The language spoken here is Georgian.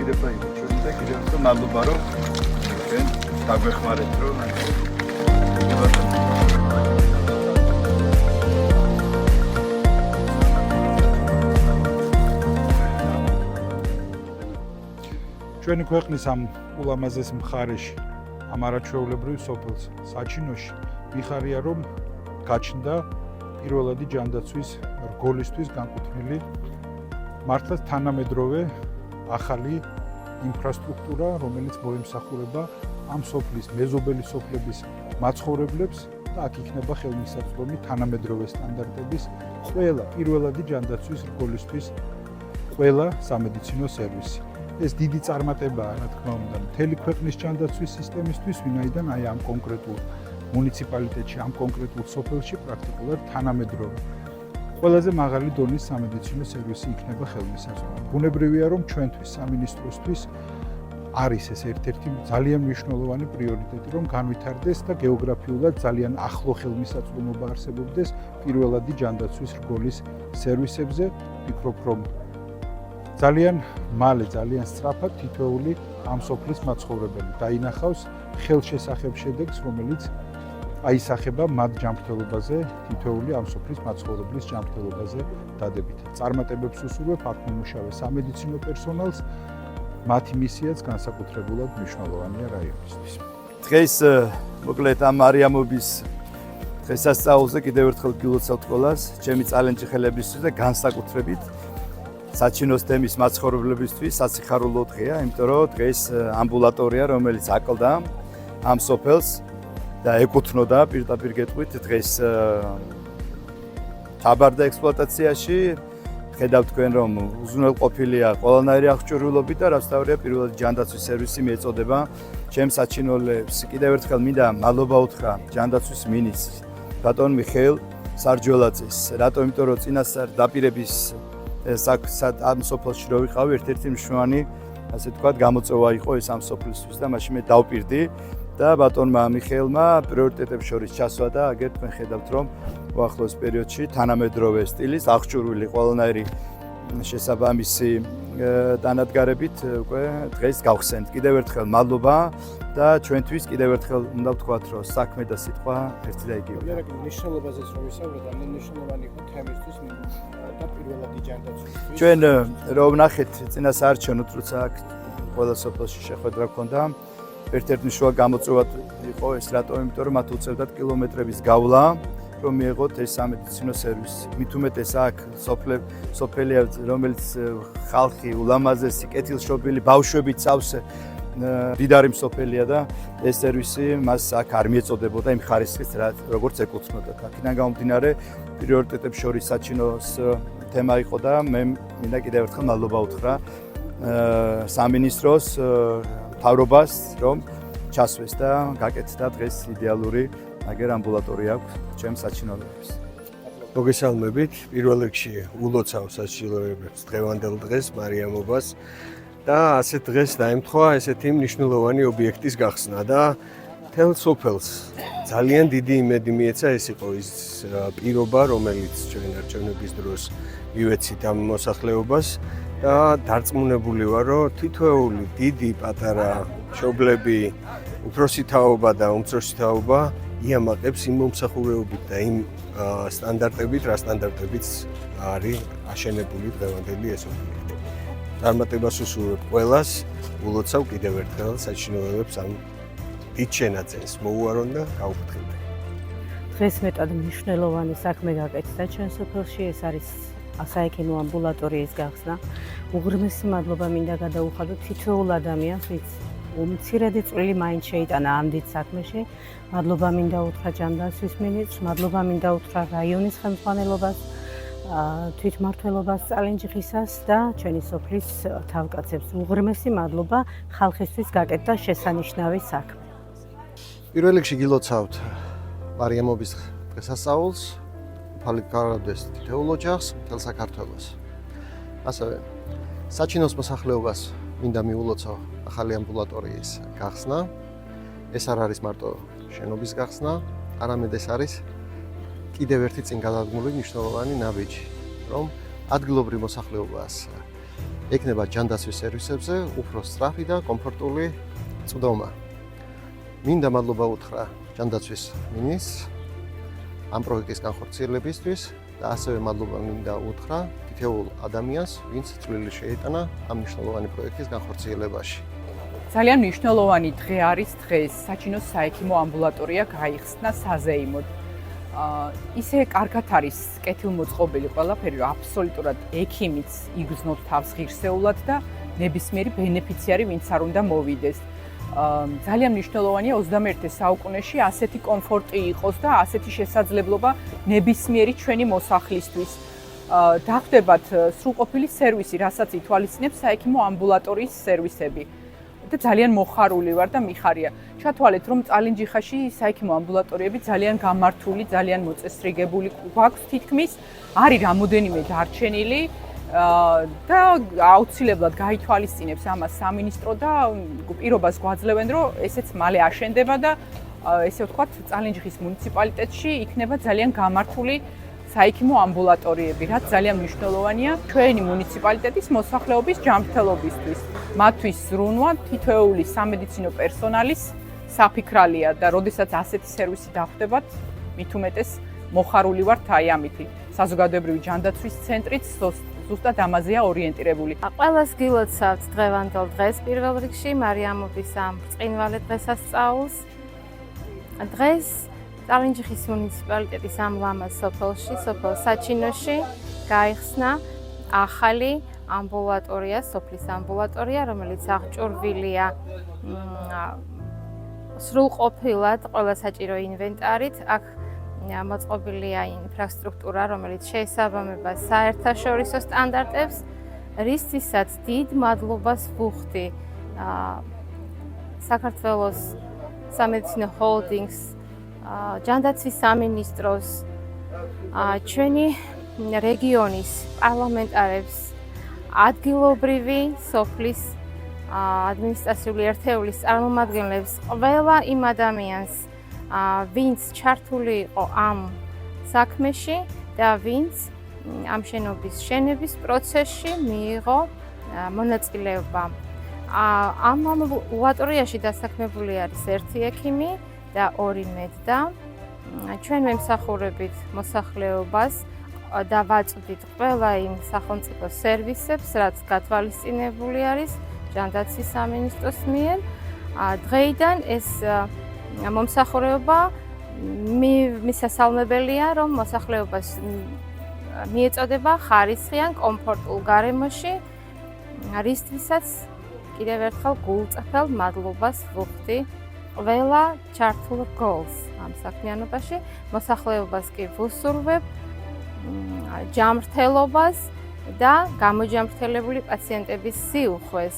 დამოკიდება იყო ჩვენ და კიდევ ერთხელ მადლობა რომ ჩვენ დაგვეხმარეთ რომ ჩვენი ქვეყნის ამ ულამაზეს მხარეში ამ არაჩვეულებრივ სოფელს საჩინოში მიხარია რომ გაჩნდა პირველადი ჯანდაცვის რგოლისთვის განკუთვნილი მართლაც თანამედროვე ახალი ინფრასტრუქტურა, რომელიც მოემსახურება ამ სოფლის მეზობელი სოფლების მაცხოვრებლებს და აქ იქნება ხელმისაწვდომი თანამედროვე სტანდარტების ყველა პირველადი ჯანდაცვის რგოლისთვის ყველა სამედიცინო სერვისი. ეს დიდი წარმატებაა, რა თქმა უნდა, მთელი ქვეყნის ჯანდაცვის სისტემისთვის, ვინაიდან აი ამ კონკრეტულ მუნიციპალიტეტში, ამ კონკრეტულ სოფელში პრაქტიკულად თანამედროვე ყველაზე მაღალი დონის სამედიცინო სერვისი იქნება ხელმისაწვდომი. ბუნებრივია, რომ ჩვენთვის სამინისტროსთვის არის ეს ერთ-ერთი ძალიან მნიშვნელოვანი პრიორიტეტი, რომ განვითარდეს და გეოგრაფიულად ძალიან ახლო ხელმისაწვდომობა არსებობდეს პირველადი ჯანდაცვის რგოლის სერვისებზე. ვფიქრობ, რომ ძალიან მალე, ძალიან სწრაფად თითოეული ამ სოფლის მაცხოვრებელი დაინახავს ხელშესახებ შედეგს, რომელიც აისახება მათ ჯანმრთელობაზე, თითოეული ამ სოფლის მაცხოვრებლის ჯანმრთელობაზე დადებითად. წარმატებებს უსურვებ აქ მომუშავე სამედიცინო პერსონალს, მათი მისიაც განსაკუთრებულად მნიშვნელოვანია რაიონისთვის. დღეს მოკლედ ამ მარიამობის დღესასწაულზე კიდევ ერთხელ გილოცავთ ყველას, ჩემი წალენჯიხელებისთვის და განსაკუთრებით საჩინოს თემის მაცხოვრებლებისთვის სასიხარულო დღეა, იმიტომ რომ დღეს ამბულატორია, რომელიც აკლდა ამ სოფელს და ეკუთვნოდა პირდაპირ გეტყვით დღეს თაბარდა ექსპლუატაციაში. ხედავთ თქვენ რომ უზრუნველყოფილია ყველანაირი აღჭურვილობით და რასთავარია პირველადი ჯანდაცვის სერვისი მიეწოდება ჩემს საჩინოლებს. კიდევ ერთხელ მინდა მადლობა უთხრა ჯანდაცვის მინისტრს ბატონ მიხეილ სარჯველაძეს. რატომ? იმიტომ რომ წინასწარ დაპირების ამ სოფელში რო ვიყავი, ერთ-ერთი მნიშვნელოვანი, ასე ვთქვათ, გამოწვევა იყო ეს ამ სოფლისთვის და მაშინ მე დავპირდი და ბატონმა მიხეილმა პრიორიტეტებს შორის ჩასვა და აგერ თქვენ ხედავთ რომ უახლოეს პერიოდში თანამედროვე სტილის აღჭურვილი ყველანაირი შესაბამისი დანადგარებით უკვე დღეს გავხსენთ. კიდევ ერთხელ მადლობა და ჩვენთვის კიდევ ერთხელ უნდა ვთქვათ რომ საქმე და სიტყვა ერთი და იგივეა. მნიშვნელობაზეც რომ ვისაუბროთ, ამ მნიშვნელოვანი იყო თემისთვის და პირველადი ჯანდაცვისთვის. ჩვენ რომ ნახეთ წინასაარჩევნო როცა აქ ყველა სოფელში შეხვედრა ჰქონდა, ერთ-ერთი მნიშვნელოვანი გამოწვევა იყო ეს რატომ? იმიტომ რომ მათ უწევდათ კილომეტრების გავლა, რომ მიეღოთ ეს სამედიცინო სერვისი. მით უმეტეს აქ სოფელია, რომელიც ხალხი ულამაზესი, კეთილშობილი, ბავშვებით სავსე დიდარი მსოფელია და ეს სერვისი მას აქ არ მიეწოდებოდა იმ ხარისხის, როგორც ეკუთვნოდა. აქედან გამომდინარე, პრიორიტეტებს შორის საჩინოს თემა იყო და მე მინდა კიდევ ერთხელ მადლობა უთხრა სამინისტროს მთავრობას, რომ ჩასვეს და გაკეთდა დღეს იდეალური აგერ ამბულატორია აქვს ჩემს საჩინოლებებს. მოგესალმებით, პირველ რიგში ულოცავ საჩინოლებებს დღევანდელ დღეს მარიამობას და ასეთ დღეს დაემთხვა ესეთი მნიშვნელოვანი ობიექტის გახსნა და მთელ სოფელს ძალიან დიდი იმედი მიეცა, ეს იყო ის პირობა, რომელიც ჩვენ არჩევნების დროს მივეცით ამ მოსახლეობას და დარწმუნებული ვარ, რომ თითოეული დიდი, პატარა მშობლები, უფროსი თაობა და უმცროსი თაობა იამაყებს იმ მომსახურეობით და იმ სტანდარტებით, რა სტანდარტებიც არის აშენებული დღევანდელი ეს ობიექტი. წარმატებას უსურვებ ყველას, ულოცავ კიდევ ერთხელ საჩინოებებს ამ დიდ შენაძენს მოუარონ და გაუფრთხილდე. დღეს მეტად მნიშვნელოვანი საქმე გაკეთდა ჩვენ სოფელში, ეს არის საექიმო ამბულატორიის გახსნა. უღრმესი მადლობა მინდა გადაუხადო თითოეულ ადამიანს, ვინც უმცირედი წვლილი მაინც შეიტანა ამ დიდ საქმეში. მადლობა მინდა უთხრა ჯანდაცვის მინისტრს, მადლობა მინდა უთხრა რაიონის ხელმძღვანელობას, თვითმმართველობას წალენჯიხისას და ჩვენი სოფლის თავკაცებს. უღრმესი მადლობა, ხალხისთვის გაკეთდა შესანიშნავი საქმე. პირველ რიგში გილოცავთ მარიამობის დღესასწაულს, უფალი გარავდეს თითოეულ ოჯახს, მთელ საქართველოს. ასევე საჩინოს მოსახლეობას მინდა მიულოცო ახალი ამბულატორიის გახსნა. ეს არ არის მარტო შენობის გახსნა, არამედ ეს არის კიდევ ერთი წინ გადადგმული მნიშვნელოვანი ნაბიჯი, რომ ადგილობრივ მოსახლეობას ექნება ჯანდაცვის სერვისებზე უფრო სწრაფი და კომფორტული წვდომა. მინდა მადლობა უთხრა ჯანდაცვის მინისტრს ამ პროექტის განხორციელებისთვის და ასევე მადლობა მინდა უთხრა თითოეულ ადამიანს, ვინც წვლილი შეიტანა ამ მნიშვნელოვანი პროექტის განხორციელებაში. ძალიან მნიშვნელოვანი დღე არის დღეს საჩინოს საექიმო ამბულატორია გაიხსნა საზეიმოდ. ისე კარგად არის კეთილმოწყობილი ყველაფერი, რომ აბსოლუტურად ექიმიც იგრძნობს თავს ღირსეულად და ნებისმიერი ბენეფიციარი ვინც არ უნდა მოვიდეს. ძალიან მნიშვნელოვანია 21 საუკუნეში ასეთი კომფორტი იყოს და ასეთი შესაძლებლობა ნებისმიერი ჩვენი მოსახლისთვის. დახვდებათ სრულყოფილი სერვისი, რასაც ითვალისწინებს საექიმო ამბულატორიის სერვისები. და ძალიან მოხარული ვარ და მიხარია. ჩათვალეთ, რომ წალინჯიხაში საექიმო ამბულატორიები ძალიან გამართული, ძალიან მოწესრიგებული გვაქვს თითქმის, არის რამოდენიმე დარჩენილი და აუცილებლად გაითვალისწინებს ამას სამინისტრო და პირობას გვაძლევენ, რომ ესეც მალე აშენდება და ესე ვთქვათ, წალინჯიხის მუნიციპალიტეტში იქნება ძალიან გამართული საექიმო ამბულატორიები, რაც ძალიან მნიშვნელოვანია ჩვენი მუნიციპალიტეტის მოსახლეობის ჯანმრთელობისთვის. მათთვის ზრუნვა თითოეული სამედიცინო პერსონალის საფიქრალია და როდესაც ასეთი სერვისი დახვდებათ, მით უმეტეს მოხარული ვართ აი ამითი. საზოგადოებრივი ჯანდაცვის ცენტრიც ზუსტად ამაზეა ორიენტირებული. ყველას გილოცავთ დღევანდელ დღეს პირველ რიგში მარიამობის ამ ბრწყინვალე დღესასწაულს. დღეს წალინჯიხის მუნიციპალიტეტის ამ ლამაზ სოფელში, სოფელ საჩინოში გაიხსნა ახალი ამბულატორია, სოფლის ამბულატორია, რომელიც აღჭურვილია სრულყოფილად ყველა საჭირო ინვენტარით. აქ მოწყობილია ინფრასტრუქტურა, რომელიც შეესაბამება საერთაშორისო სტანდარტებს, რისთვისაც დიდ მადლობას ვუხდი საქართველოს სამედიცინო ჰოლდინგს, ჯანდაცვის სამინისტროს, ჩვენი რეგიონის პარლამენტარებს, ადგილობრივი სოფლის ადმინისტრაციული ერთეულის წარმომადგენლებს, ყველა იმ ადამიანს, ვინც ჩართული იყო ამ საქმეში და ვინც ამ შენობის შენების პროცესში მიიღო მონაწილეობა. ამ ამბულატორიაში დასაქმებული არის 1 ექიმი და 2 მედდა. ჩვენ მემსახურებით მოსახლეობას და ვაწვდით ყველა იმ სახელმწიფო სერვისებს, რაც გათვალისწინებული არის ჯანდაცვის სამინისტროს მიერ. დღეიდან ეს მომსახურება მისასალმებელია, რომ მოსახლეობას მიეწოდება ხარისხიან კომფორტულ გარემოში, რისთვისაც კიდევ ერთხელ გულწრფელ მადლობას ვუხდი ყველა ჩართულ რგოლს ამ საქმიანობაში. მოსახლეობას კი ვუსურვებ ჯანმრთელობას და გამოჯანმრთელებული პაციენტების სიუხვეს.